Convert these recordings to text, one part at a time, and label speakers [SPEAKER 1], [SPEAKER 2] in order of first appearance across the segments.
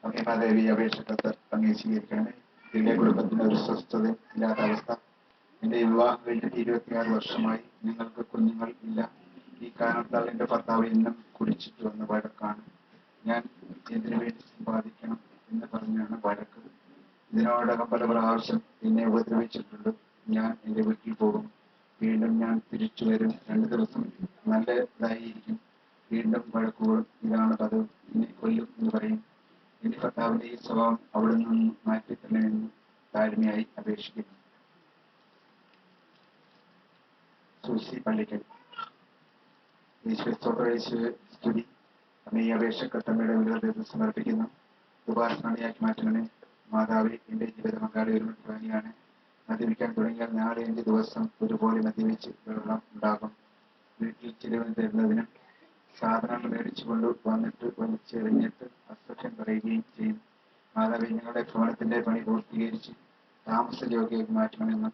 [SPEAKER 1] അമ്മേമാദേവി അപേക്ഷകത്ത് അങ്ങേ സ്വീകരിക്കണമേ. എന്റെ കുടുംബത്തിന് ഒരു സ്വസ്ഥതയും ഇല്ലാത്ത അവസ്ഥ. എന്റെ വിവാഹം കഴിഞ്ഞിട്ട് 26 വർഷമായി. ഞങ്ങൾക്ക് കുഞ്ഞുങ്ങൾ ഇല്ല. ഈ കാരണത്താൽ എന്റെ ഭർത്താവ് എന്നും കുടിച്ചിട്ട് വന്ന വഴക്കാണ്. ഞാൻ എന്തിനു വേണ്ടി സമ്പാദിക്കണം എന്ന് പറഞ്ഞാണ് വഴക്ക്. ഇതിനോടകം പല പ്രാവശ്യം എന്നെ ഉപദ്രവിച്ചിട്ടുണ്ട്. ഞാൻ എന്റെ വീട്ടിൽ പോകും, വീണ്ടും ഞാൻ തിരിച്ചു വരും. 2 ദിവസം നല്ലതായിരിക്കും, വീണ്ടും വഴക്കുകളും. ഇതാണ് പതിവ്. എന്നെ കൊല്ലും എന്ന് പറയും. എന്റെ ഭർത്താവിന്റെ ഈ സ്വഭാവം അവിടെ നിന്ന് മാറ്റിത്തരണമെന്ന് താഴ്മയായി അപേക്ഷിക്കുന്നു. സൂസി പള്ളിക്കൽ. യേശുവേ സ്തുതി. അമ്മ ഈ അപേക്ഷക്കത്തമ്മയുടെ വിരോധത്തിൽ സമർപ്പിക്കുന്നു. ഉപാസനയാക്കി മാറ്റണമേ. മാതാവേ, എന്റെ ജീവിത പങ്കാളി ഒരു മദ്യപാനിയാണ്. മദ്യപിക്കാൻ തുടങ്ങിയാൽ 4-5 ദിവസം ഒരുപോലെ മദ്യപിച്ച് വെള്ളം ഉണ്ടാകും. വീട്ടിൽ ചിലവിന് തരുന്നതിനും സാധനങ്ങൾ മേടിച്ചു കൊണ്ട് വന്നിട്ട് വലിച്ചെറിഞ്ഞിട്ട് അസഭ്യം പറയുകയും ചെയ്യും. മാതാവേ, ഞങ്ങളുടെ ഭവനത്തിന്റെ പണി പൂർത്തീകരിച്ച് താമസയോഗ്യമാക്കി മാറ്റണമെന്നും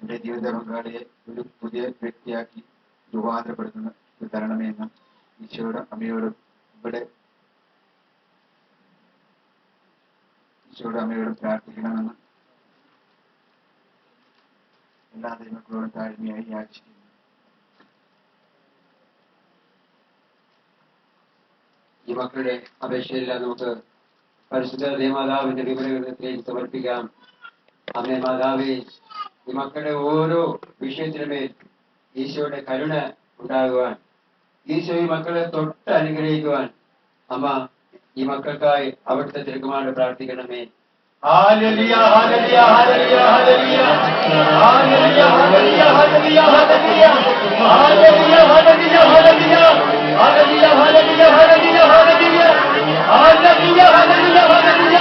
[SPEAKER 1] എന്റെ ജീവിത പങ്കാളിയെ ഒരു പുതിയ വ്യക്തിയാക്കി രൂപാന്തരപ്പെടുത്തുന്ന തരണമെന്നും ഈശോയുടെ അമ്മയോടും പ്രാർത്ഥിക്കണമെന്ന് എല്ലാ ദൈവങ്ങളോടും താഴ്മയായി യാചിക്കുന്നു.
[SPEAKER 2] ഈ മക്കളുടെ അപേക്ഷയെല്ലാം നമുക്ക് പരിശുദ്ധ ദേവമാതാവിന്റെ വിവരങ്ങളിലേക്ക് സമർപ്പിക്കാം. അമ്മേ മാതാവേ, ഈ മക്കളുടെ ഓരോ വിഷയത്തിനുമേൽ ഈശോയുടെ കരുണ ഉണ്ടാകുവാൻ, ഈശോ ഈ മക്കളെ തൊട്ട് അനുഗ്രഹിക്കുവാൻ അമ്മ ഈ മക്കൾക്കായി അവിടുത്തെ തിരുക്കുമാരോട് പ്രാർത്ഥിക്കണമേ.
[SPEAKER 3] Hallelujah hallelujah hallelujah hallelujah hallelujah hallelujah hallelujah hallelujah hallelujah hallelujah hallelujah hallelujah hallelujah hallelujah hallelujah hallelujah hallelujah.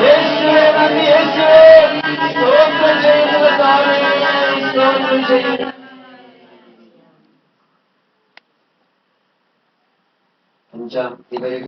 [SPEAKER 3] യേശുവേ നന്ദി, യേശുവേ സ്തോത്രം ചെയ്യുന്നു കർത്താവേ, സ്തോത്രം ചെയ്യുന്നു.
[SPEAKER 2] അഞ്ചാം ദിവസം